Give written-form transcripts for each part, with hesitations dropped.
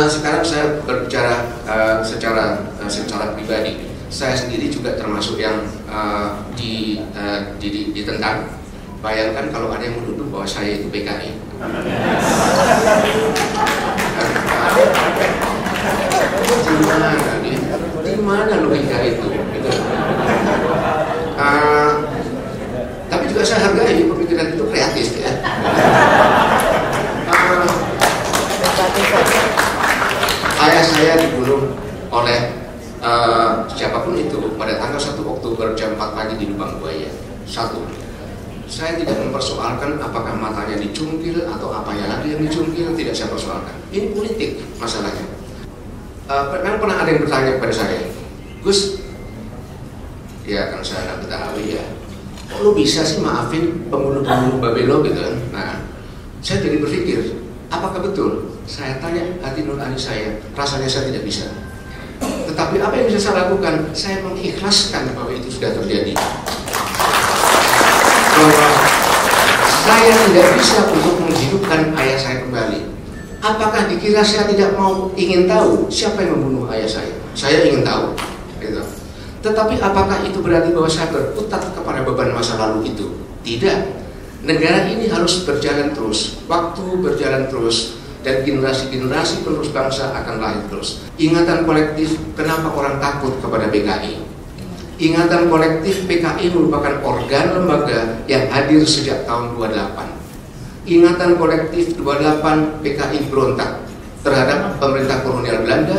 Sekarang saya berbicara secara pribadi. Saya sendiri juga termasuk yang ditentang. Bayangkan kalau ada yang menuduh bahwa saya itu PKI. Di mana logika itu? Gitu. Tapi juga saya hargai pemikiran itu kreatif ya. Ayah saya dibunuh oleh siapapun itu pada tanggal 1 Oktober jam 4 pagi di Lubang Buaya. Satu, saya tidak mempersoalkan apakah matanya dicungkil atau apa yang lagi yang dicungkil, tidak saya persoalkan. Ini politik masalahnya. Memang pernah ada yang bertanya kepada saya, Gus, ya kan saya anak Betawi ya, kok lu bisa sih maafin pembunuh-pembunuh Babelo gitu kan? Nah, saya jadi berpikir, apakah betul? Saya tanya hati nurani saya, rasanya saya tidak bisa. Tetapi apa yang bisa saya lakukan? Saya mengikhlaskan bahwa itu sudah terjadi. Bahwa saya tidak bisa untuk menghidupkan ayah saya kembali. Apakah dikira saya tidak ingin tahu siapa yang membunuh ayah saya? Saya ingin tahu. Gitu. Tetapi apakah itu berarti bahwa saya berkutat kepada beban masa lalu itu? Tidak. Negara ini harus berjalan terus. Waktu berjalan terus. Dan generasi-generasi penerus bangsa akan lahir terus. Ingatan kolektif, kenapa orang takut kepada PKI? Ingatan kolektif PKI merupakan organ lembaga yang hadir sejak tahun 28. Ingatan kolektif 28 PKI berontak terhadap pemerintah kolonial Belanda.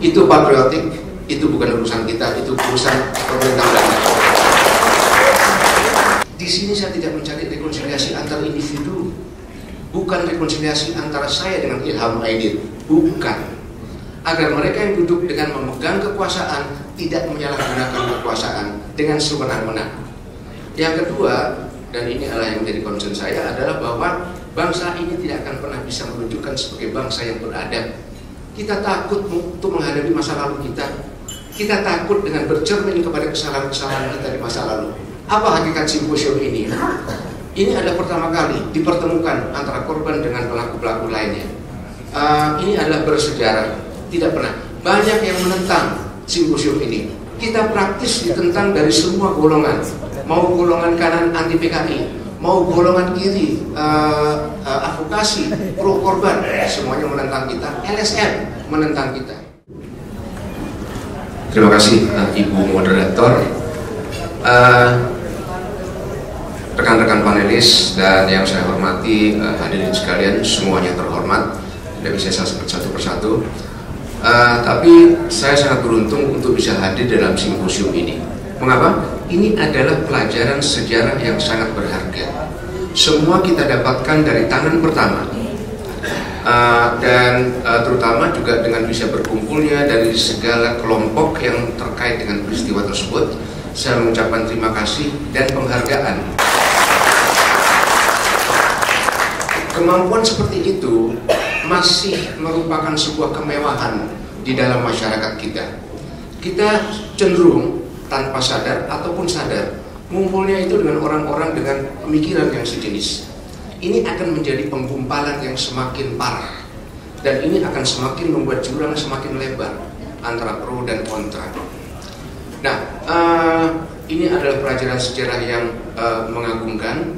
Itu patriotik, itu bukan urusan kita, itu urusan pemerintah Belanda. Di sini saya tidak mencari rekonsiliasi antar individu. Bukan rekonsiliasi antara saya dengan Ilham Aidit, bukan. Agar mereka yang duduk dengan memegang kekuasaan tidak menyalahgunakan kekuasaan dengan sewenang-wenang. Yang kedua, dan ini adalah yang menjadi concern saya, adalah bahwa bangsa ini tidak akan pernah bisa menunjukkan sebagai bangsa yang beradab. Kita takut untuk menghadapi masa lalu kita. Kita takut dengan bercermin kepada kesalahan-kesalahan kita di masa lalu. Apa hakikat simposium ini? Ini adalah pertama kali dipertemukan antara korban dengan pelaku-pelaku lainnya. Ini adalah bersejarah, tidak pernah. Banyak yang menentang simposium ini. Kita praktis ditentang dari semua golongan. Mau golongan kanan anti PKI, mau golongan kiri advokasi pro korban, semuanya menentang kita. LSM menentang kita. Terima kasih Ibu Moderator. Rekan-rekan panelis dan yang saya hormati, hadirin sekalian, semuanya terhormat, tidak bisa saya sebut satu persatu. Tapi saya sangat beruntung untuk bisa hadir dalam simposium ini. Mengapa? Ini adalah pelajaran sejarah yang sangat berharga. Semua kita dapatkan dari tangan pertama, dan terutama juga dengan bisa berkumpulnya dari segala kelompok yang terkait dengan peristiwa tersebut. Saya mengucapkan terima kasih dan penghargaan. Kemampuan seperti itu masih merupakan sebuah kemewahan di dalam masyarakat kita. Kita cenderung tanpa sadar ataupun sadar ngumpulnya itu dengan orang-orang dengan pemikiran yang sejenis. Ini akan menjadi penggumpalan yang semakin parah, dan ini akan semakin membuat jurang semakin lebar antara pro dan kontra. Nah, ini adalah pelajaran sejarah yang mengagumkan.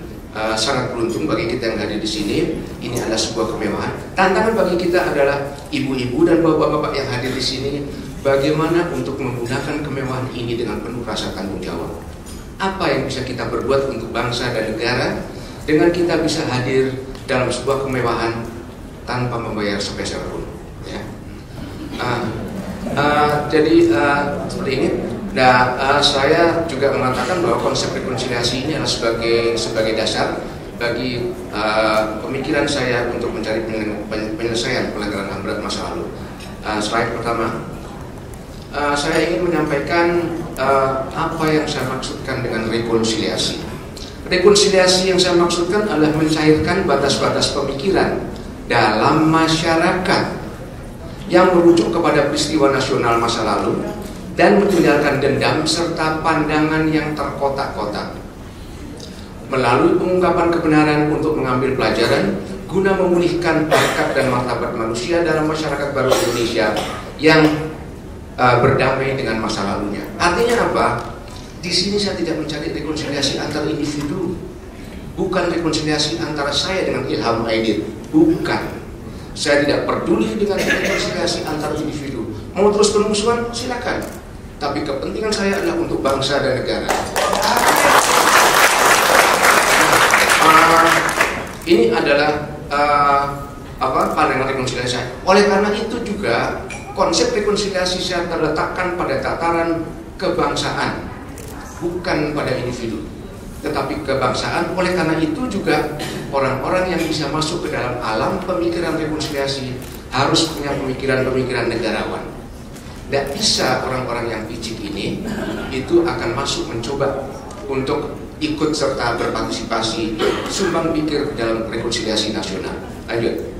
Sangat beruntung bagi kita yang hadir di sini. Ini adalah sebuah kemewahan. Tantangan bagi kita adalah ibu-ibu dan bapak-bapak yang hadir di sini, bagaimana untuk menggunakan kemewahan ini dengan penuh rasa tanggung jawab. Apa yang bisa kita berbuat untuk bangsa dan negara dengan kita bisa hadir dalam sebuah kemewahan tanpa membayar sepeser pun. Ya. Jadi seperti ini. Nah, saya juga mengatakan bahwa konsep rekonsiliasi ini adalah sebagai dasar bagi pemikiran saya untuk mencari penyelesaian pelanggaran HAM berat masa lalu. Slide pertama, saya ingin menyampaikan apa yang saya maksudkan dengan rekonsiliasi. Rekonsiliasi yang saya maksudkan adalah mencairkan batas-batas pemikiran dalam masyarakat yang merujuk kepada peristiwa nasional masa lalu dan meninggalkan dendam serta pandangan yang terkotak-kotak. Melalui pengungkapan kebenaran untuk mengambil pelajaran, guna memulihkan harkat dan martabat manusia dalam masyarakat baru Indonesia yang berdamai dengan masa lalunya. Artinya apa? Di sini saya tidak mencari rekonsiliasi antar individu, bukan rekonsiliasi antara saya dengan Ilham Aidit, bukan. Saya tidak peduli dengan rekonsiliasi antar individu. Mau terus bermusuhan, silakan. Tapi kepentingan saya adalah untuk bangsa dan negara. Ini adalah pandangan rekonsiliasi saya. Oleh karena itu juga konsep rekonsiliasi saya terletakkan pada tataran kebangsaan, bukan pada individu, tetapi kebangsaan. Oleh karena itu juga orang-orang yang bisa masuk ke dalam alam pemikiran rekonsiliasi harus punya pemikiran-pemikiran negarawan. Tidak bisa orang-orang yang picik ini itu akan masuk mencoba untuk ikut serta berpartisipasi sumbang pikir dalam rekonsiliasi nasional. Lanjut.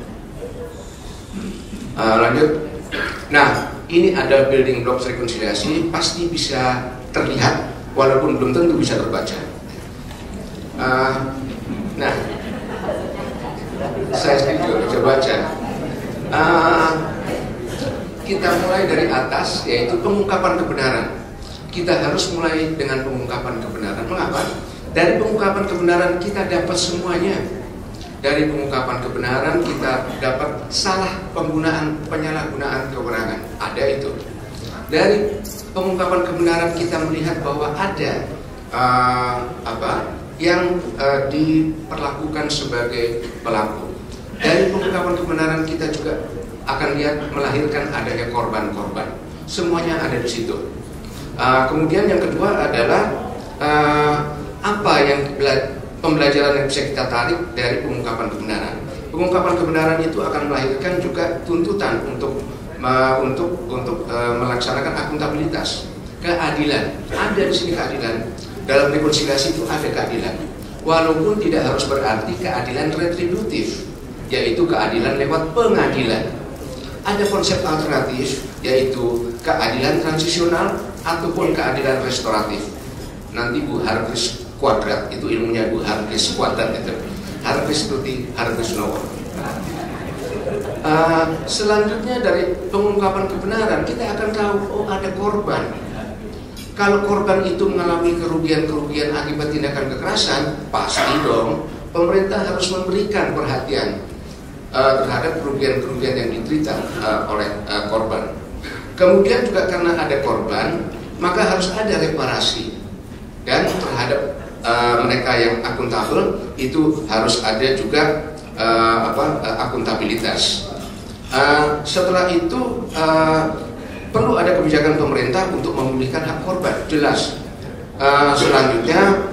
Nah, ini ada building blocks rekonsiliasi, pasti bisa terlihat walaupun belum tentu bisa terbaca. Nah, saya sendiri juga bisa baca. Kita mulai dari atas, yaitu pengungkapan kebenaran. Kita harus mulai dengan pengungkapan kebenaran. Mengapa? Dari pengungkapan kebenaran kita dapat semuanya. Dari pengungkapan kebenaran kita dapat salah penggunaan, penyalahgunaan kewenangan. Ada itu. Dari pengungkapan kebenaran kita melihat bahwa ada yang diperlakukan sebagai pelaku. Dari pengungkapan kebenaran kita juga akan lihat melahirkan adanya korban-korban. Semuanya ada di situ. Kemudian yang kedua adalah apa yang pembelajaran yang bisa kita tarik dari pengungkapan kebenaran. Pengungkapan kebenaran itu akan melahirkan juga tuntutan untuk melaksanakan akuntabilitas, keadilan. Ada di sini keadilan. Dalam rekonsiliasi itu ada keadilan. Walaupun tidak harus berarti keadilan retributif, yaitu keadilan lewat pengadilan. Ada konsep alternatif, yaitu keadilan transisional ataupun keadilan restoratif. Nanti Bu Harkris Kuadrat, itu ilmunya Bu Harkris Kuadrat itu. Harkris Tuti, Harkris Nowo. Selanjutnya dari pengungkapan kebenaran kita akan tahu, oh ada korban. Kalau korban itu mengalami kerugian-kerugian akibat tindakan kekerasan, pasti dong pemerintah harus memberikan perhatian terhadap kerugian-kerugian yang diderita oleh korban. Kemudian juga karena ada korban, maka harus ada reparasi. Dan terhadap mereka yang akuntabel itu harus ada juga akuntabilitas. Setelah itu perlu ada kebijakan pemerintah untuk memulihkan hak korban, jelas. Selanjutnya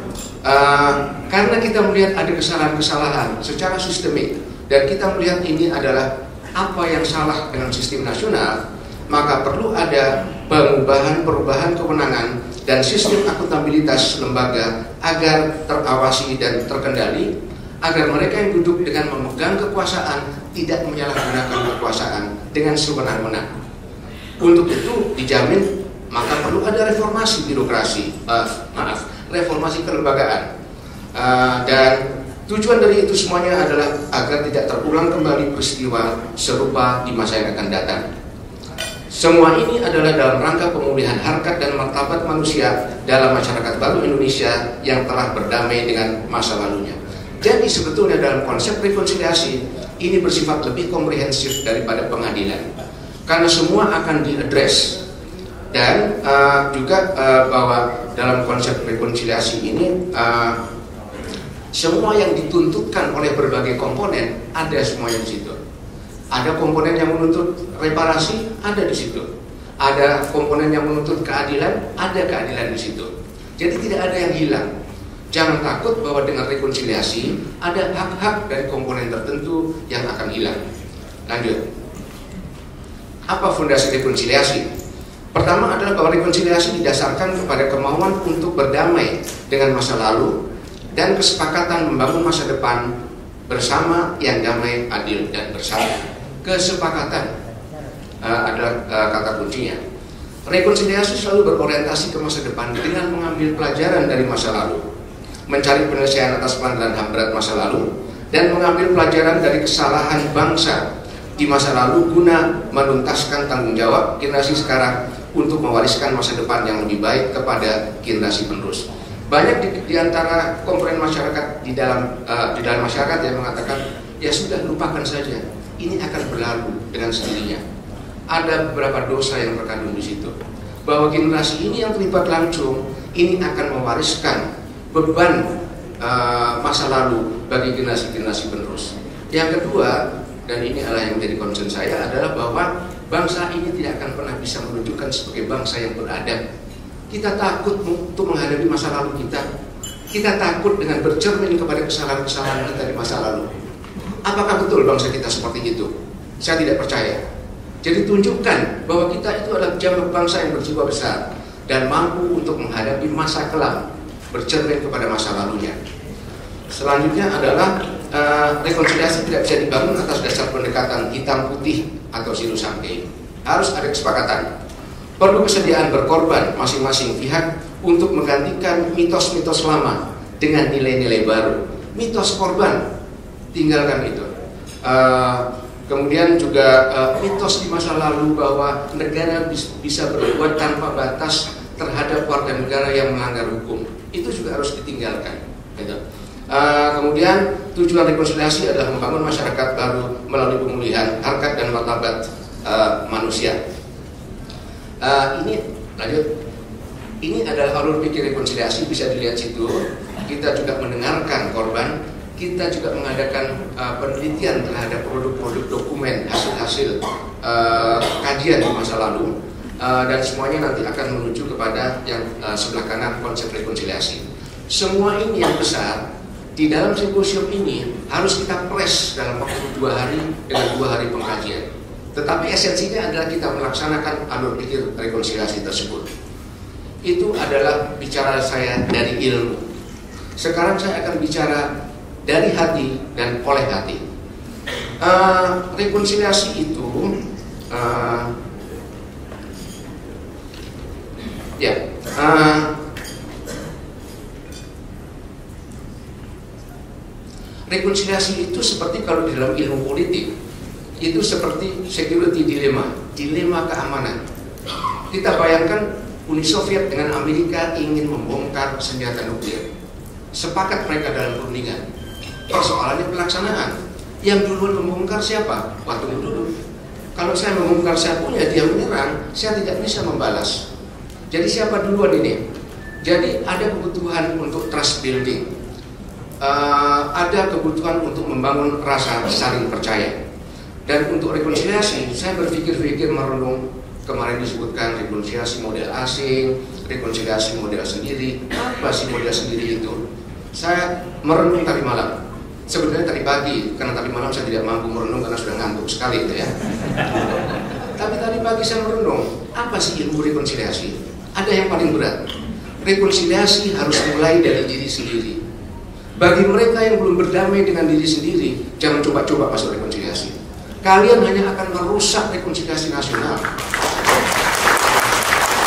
karena kita melihat ada kesalahan-kesalahan secara sistemik dan kita melihat ini adalah apa yang salah dengan sistem nasional, maka perlu ada perubahan kewenangan dan sistem akuntabilitas lembaga agar terawasi dan terkendali, agar mereka yang duduk dengan memegang kekuasaan tidak menyalahgunakan kekuasaan dengan sewenang-wenang. Untuk itu dijamin maka perlu ada reformasi birokrasi, reformasi kelembagaan, dan tujuan dari itu semuanya adalah agar tidak terulang kembali peristiwa serupa di masa yang akan datang. Semua ini adalah dalam rangka pemulihan harkat dan martabat manusia dalam masyarakat baru Indonesia yang telah berdamai dengan masa lalunya. Jadi sebetulnya dalam konsep rekonsiliasi ini bersifat lebih komprehensif daripada pengadilan, karena semua akan diadres. Dan juga bahwa dalam konsep rekonsiliasi ini semua yang dituntutkan oleh berbagai komponen ada semuanya di situ. Ada komponen yang menuntut reparasi, ada di situ. Ada komponen yang menuntut keadilan, ada keadilan di situ. Jadi tidak ada yang hilang. Jangan takut bahwa dengan rekonsiliasi ada hak-hak dari komponen tertentu yang akan hilang. Lanjut. Apa fondasi rekonsiliasi? Pertama adalah bahwa rekonsiliasi didasarkan kepada kemauan untuk berdamai dengan masa lalu dan kesepakatan membangun masa depan bersama yang damai, adil, dan bersatu. Kesepakatan adalah kata kuncinya. Rekonsiliasi selalu berorientasi ke masa depan dengan mengambil pelajaran dari masa lalu, mencari penyelesaian atas pelanggaran HAM berat masa lalu, dan mengambil pelajaran dari kesalahan bangsa di masa lalu guna menuntaskan tanggung jawab generasi sekarang untuk mewariskan masa depan yang lebih baik kepada generasi penerus. Banyak di antara komponen masyarakat di dalam masyarakat yang mengatakan, ya sudah, lupakan saja, ini akan berlalu dengan sendirinya. Ada beberapa dosa yang terkandung di situ, bahwa generasi ini yang terlibat langsung ini akan mewariskan beban masa lalu bagi generasi-generasi penerus. Yang kedua, dan ini adalah yang menjadi concern saya, adalah bahwa bangsa ini tidak akan pernah bisa menunjukkan sebagai bangsa yang beradab. Kita takut untuk menghadapi masa lalu kita. Kita takut dengan bercermin kepada kesalahan-kesalahan kita di masa lalu. Apakah betul bangsa kita seperti itu? Saya tidak percaya. Jadi tunjukkan bahwa kita itu adalah bangsa yang berjiwa besar dan mampu untuk menghadapi masa kelam, bercermin kepada masa lalunya. Selanjutnya adalah rekonsiliasi tidak bisa dibangun atas dasar pendekatan hitam putih atau silu sangke. Harus ada kesepakatan. Perlu kesediaan berkorban masing-masing pihak untuk menggantikan mitos-mitos lama dengan nilai-nilai baru. Mitos korban, tinggalkan itu. Kemudian juga mitos di masa lalu bahwa negara bisa berbuat tanpa batas terhadap warga negara yang melanggar hukum. Itu juga harus ditinggalkan. Gitu. Kemudian tujuan rekonsiliasi adalah membangun masyarakat baru melalui pemulihan harkat dan martabat manusia. Ini lanjut. Ini adalah alur pikir rekonsiliasi, bisa dilihat situ. Kita juga mendengarkan korban, kita juga mengadakan penelitian terhadap produk-produk dokumen, hasil-hasil kajian di masa lalu, dan semuanya nanti akan menuju kepada yang sebelah kanan, konsep rekonsiliasi. Semua ini yang besar di dalam simposium ini harus kita press dalam waktu 2 hari dengan 2 hari pengkajian. Tetapi esensinya adalah kita melaksanakan alur pikir rekonsiliasi tersebut. Itu adalah bicara saya dari ilmu. Sekarang saya akan bicara dari hati dan oleh hati. Rekonsiliasi itu rekonsiliasi itu seperti kalau di dalam ilmu politik itu seperti security dilema keamanan. Kita bayangkan Uni Soviet dengan Amerika ingin membongkar senjata nuklir. Sepakat mereka dalam perundingan. Persoalannya pelaksanaan. Yang duluan membongkar siapa? Tunggu dulu. Kalau saya membongkar saya punya, dia menyerang, saya tidak bisa membalas. Jadi siapa duluan ini? Jadi ada kebutuhan untuk trust building. Ada kebutuhan untuk membangun rasa saling percaya. Dan untuk rekonsiliasi, saya berpikir-pikir merenung. Kemarin disebutkan rekonsiliasi model asing, rekonsiliasi model sendiri. Apa sih model sendiri itu? Saya merenung tadi malam. Sebenarnya tadi pagi, karena tadi malam saya tidak mampu merenung karena sudah ngantuk sekali itu ya. Tapi tadi pagi saya merenung, apa sih ilmu rekonsiliasi? Ada yang paling berat. Rekonsiliasi harus mulai dari diri sendiri. Bagi mereka yang belum berdamai dengan diri sendiri, jangan coba-coba masuk rekonsiliasi. Kalian hanya akan merusak rekonsiliasi nasional.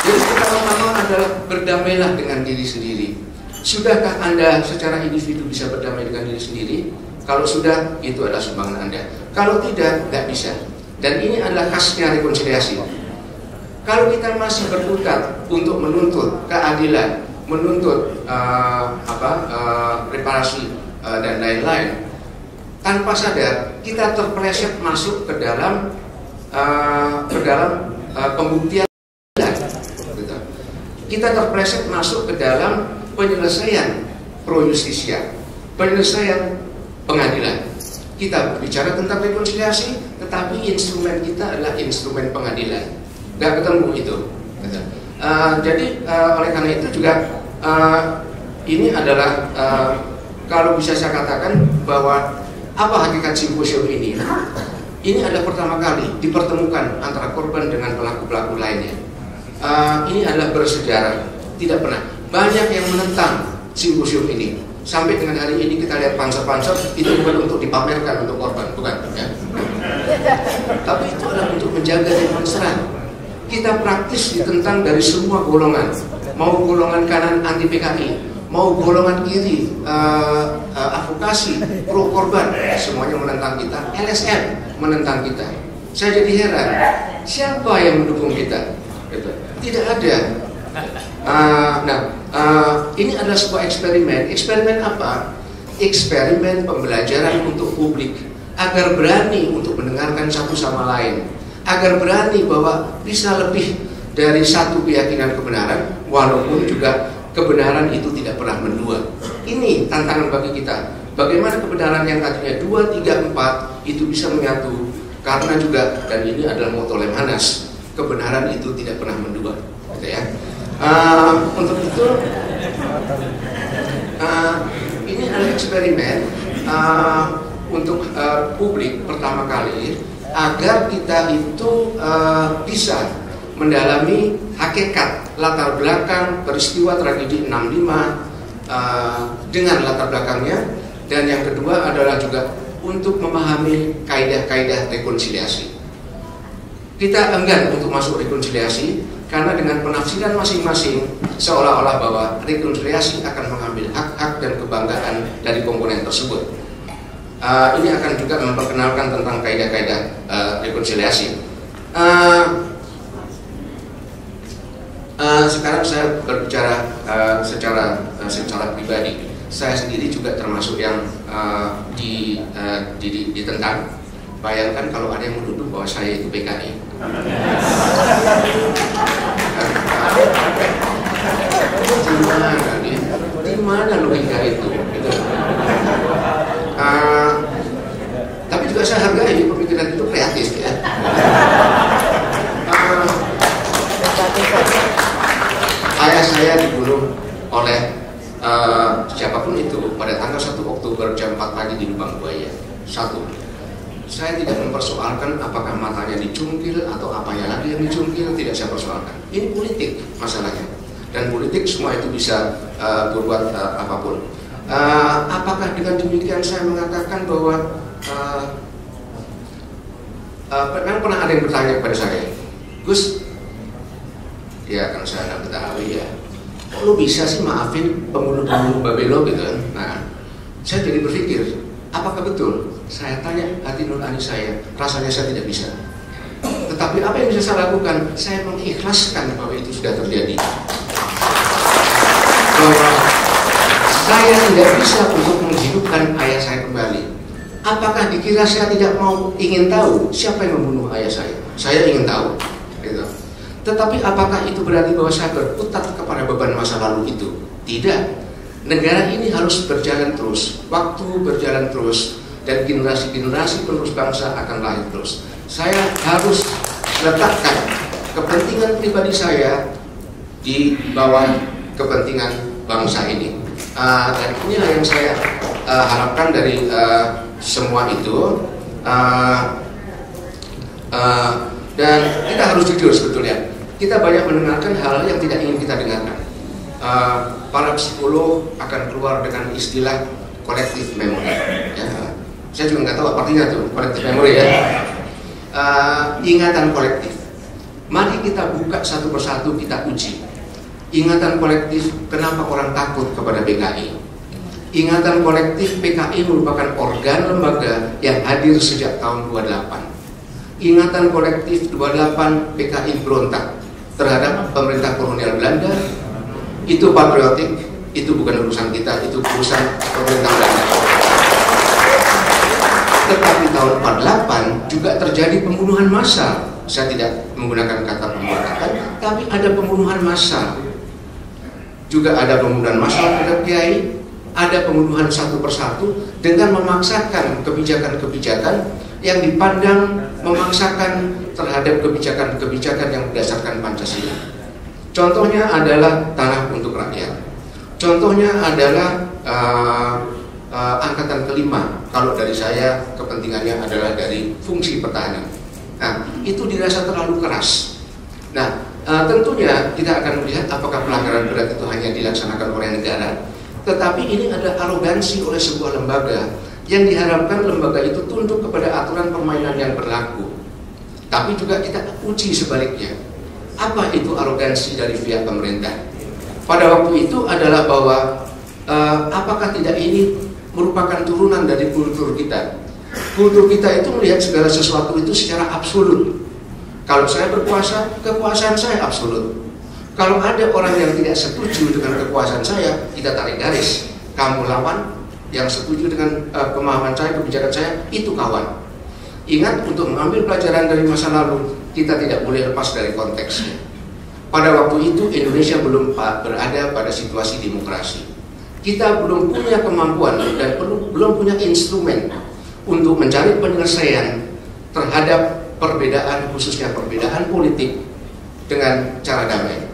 Jadi pertama-tama adalah berdamailah dengan diri sendiri. Sudahkah Anda secara individu bisa berdamai dengan diri sendiri? Kalau sudah, itu adalah sumbangan Anda. Kalau tidak, nggak bisa. Dan ini adalah khasnya rekonsiliasi. Kalau kita masih berkutat untuk menuntut keadilan, menuntut reparasi dan lain-lain, tanpa sadar kita terpeleset masuk ke dalam pembuktian. Kita terpeleset masuk ke dalam penyelesaian pro justisia, penyelesaian pengadilan. Kita bicara tentang rekonsiliasi, tetapi instrumen kita adalah instrumen pengadilan. Nggak ketemu itu. Jadi oleh karena itu juga ini adalah kalau bisa saya katakan bahwa apa hakikat simposium ini? Ini adalah pertama kali dipertemukan antara korban dengan pelaku-pelaku lainnya. Ini adalah bersejarah, tidak pernah. Banyak yang menentang simposium ini. Sampai dengan hari ini kita lihat panser-panser itu bukan untuk dipamerkan untuk korban, bukan ya. Tapi itu adalah untuk menjaga demonstran. Kita praktis ditentang dari semua golongan, mau golongan kanan anti PKI, mau golongan kiri, advokasi, pro korban, semuanya menentang kita. LSM menentang kita. Saya jadi heran, siapa yang mendukung kita? Tidak ada. Ini adalah sebuah eksperimen. Eksperimen apa? Eksperimen pembelajaran untuk publik, agar berani untuk mendengarkan satu sama lain, agar berani bahwa bisa lebih dari satu keyakinan kebenaran, walaupun juga kebenaran itu tidak pernah mendua. Ini tantangan bagi kita. Bagaimana kebenaran yang tadinya 2, 3, 4 itu bisa menyatu. Karena juga, dan ini adalah motto Lemhanas, kebenaran itu tidak pernah mendua. Gitu ya. Untuk itu, ini adalah eksperimen untuk publik pertama kali, agar kita itu bisa mendalami hakikat latar belakang peristiwa tragedi 65 dengan latar belakangnya, dan yang kedua adalah juga untuk memahami kaidah-kaidah rekonsiliasi. Kita enggan untuk masuk rekonsiliasi karena dengan penafsiran masing-masing seolah-olah bahwa rekonsiliasi akan mengambil hak-hak dan kebanggaan dari komponen tersebut. Ini akan juga memperkenalkan tentang kaidah-kaidah rekonsiliasi. Sekarang saya berbicara secara pribadi. Saya sendiri juga termasuk yang ditentang. Bayangkan kalau ada yang menuduh bahwa saya itu PKI. Di mana logika itu? Gitu. Tapi juga saya hargai pemikiran itu kreatif ya. Ayah saya dibunuh oleh siapapun itu pada tanggal 1 Oktober jam 4 pagi di Lubang Buaya. 1. Saya tidak mempersoalkan apakah matanya dicungkil atau apanya lagi yang dicungkil, tidak saya persoalkan. Ini politik masalahnya, dan politik semua itu bisa berbuat apapun. Apakah dengan demikian saya mengatakan bahwa memang pernah ada yang bertanya kepada saya, Gus, ya kan saya anak Betawi ya, kok lu bisa sih maafin pembunuh-pembunuh Babelo gitu kan? Nah, saya jadi berpikir, apakah betul? Saya tanya hati nurani saya, rasanya saya tidak bisa. Tetapi apa yang bisa saya lakukan? Saya mengikhlaskan bahwa itu sudah terjadi. Bahwa saya tidak bisa untuk menghidupkan ayah saya kembali. Apakah dikira saya tidak ingin tahu siapa yang membunuh ayah saya? Saya ingin tahu. Gitu. Tetapi apakah itu berarti bahwa saya berkutat kepada beban masa lalu itu? Tidak. Negara ini harus berjalan terus, waktu berjalan terus, dan generasi-generasi penerus bangsa akan lahir terus. Saya harus letakkan kepentingan pribadi saya di bawah kepentingan bangsa ini. Dan inilah yang saya harapkan dari semua itu. Dan kita harus jujur sebetulnya. Kita banyak mendengarkan hal yang tidak ingin kita dengarkan. Para psikolog akan keluar dengan istilah collective memory. Ya. Saya juga nggak tahu apa artinya tuh collective memory ya. Ingatan kolektif. Mari kita buka satu persatu, kita uji. Ingatan kolektif, kenapa orang takut kepada PKI? Ingatan kolektif, PKI merupakan organ lembaga yang hadir sejak tahun 28. Ingatan kolektif 28, PKI berontak terhadap pemerintah kolonial Belanda. Itu patriotik, itu bukan urusan kita, itu urusan pemerintah Belanda. Tetapi tahun 48 juga terjadi pembunuhan massal. Saya tidak menggunakan kata pemberontakan, tapi ada pembunuhan massal. Juga ada pembunuhan massal terhadap kiai, ada pembunuhan satu persatu dengan memaksakan kebijakan-kebijakan yang dipandang memaksakan terhadap kebijakan-kebijakan yang berdasarkan Pancasila. Contohnya adalah tanah untuk rakyat. Contohnya adalah angkatan kelima. Kalau dari saya kepentingannya adalah dari fungsi pertahanan. Nah, itu dirasa terlalu keras. Nah, tentunya kita akan melihat apakah pelanggaran berat itu hanya dilaksanakan oleh negara, tetapi ini ada arogansi oleh sebuah lembaga yang diharapkan lembaga itu tunduk kepada aturan permainan yang berlaku. Tapi juga kita uji sebaliknya. Apa itu arogansi dari pihak pemerintah? Pada waktu itu adalah bahwa apakah tidak ini merupakan turunan dari kultur kita? Kultur kita itu melihat segala sesuatu itu secara absolut. Kalau saya berkuasa, kekuasaan saya absolut. Kalau ada orang yang tidak setuju dengan kekuasaan saya, kita tarik garis. Kamu lawan, yang setuju dengan pemahaman saya, kebijakan saya, itu kawan. Ingat, untuk mengambil pelajaran dari masa lalu, kita tidak boleh lepas dari konteksnya. Pada waktu itu Indonesia belum berada pada situasi demokrasi. Kita belum punya kemampuan dan belum punya instrumen untuk mencari penyelesaian terhadap perbedaan, khususnya perbedaan politik dengan cara damai.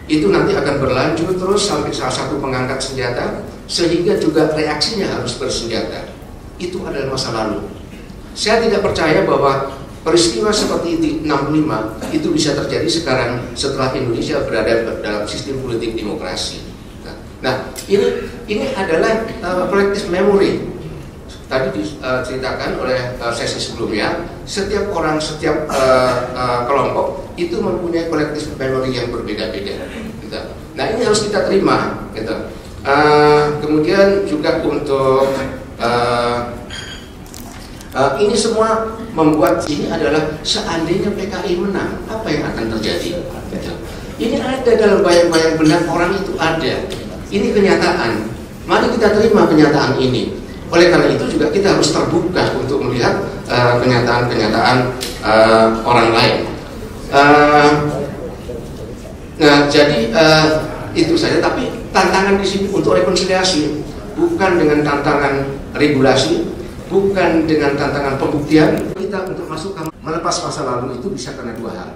Itu nanti akan berlanjut terus sampai salah satu pengangkat senjata, sehingga juga reaksinya harus bersenjata. Itu adalah masa lalu. Saya tidak percaya bahwa peristiwa seperti itu 65 itu bisa terjadi sekarang setelah Indonesia berada dalam sistem politik demokrasi. Nah, ini adalah collective memory. Tadi diceritakan oleh sesi sebelumnya, setiap orang, setiap kelompok itu mempunyai collective memory yang berbeda-beda. Gitu. Nah, ini harus kita terima. Gitu. Kemudian juga untuk ini semua membuat ini adalah seandainya PKI menang, apa yang akan terjadi? Gitu. Ini ada dalam bayang-bayang benak orang, itu ada. Ini kenyataan. Mari kita terima kenyataan ini. Oleh karena itu juga kita harus terbuka untuk melihat kenyataan-kenyataan orang lain. Nah, jadi itu saja. Tapi tantangan di sini untuk rekonsiliasi bukan dengan tantangan regulasi, bukan dengan tantangan pembuktian. Kita untuk masuk ke melepas masa lalu itu bisa karena dua hal.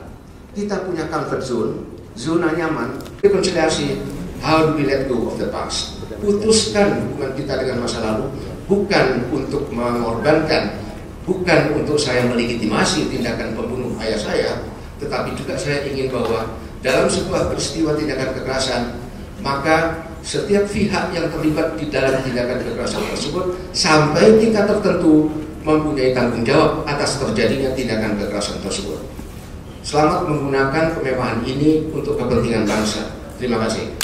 Kita punya comfort zone, zona nyaman. Rekonsiliasi. How do we let go of the past? Putuskan hubungan kita dengan masa lalu, bukan untuk mengorbankan, bukan untuk saya melegitimasi tindakan pembunuh ayah saya, tetapi juga saya ingin bahwa dalam sebuah peristiwa tindakan kekerasan, maka setiap pihak yang terlibat di dalam tindakan kekerasan tersebut sampai tingkat tertentu mempunyai tanggung jawab atas terjadinya tindakan kekerasan tersebut. Selamat menggunakan kemewahan ini untuk kepentingan bangsa. Terima kasih.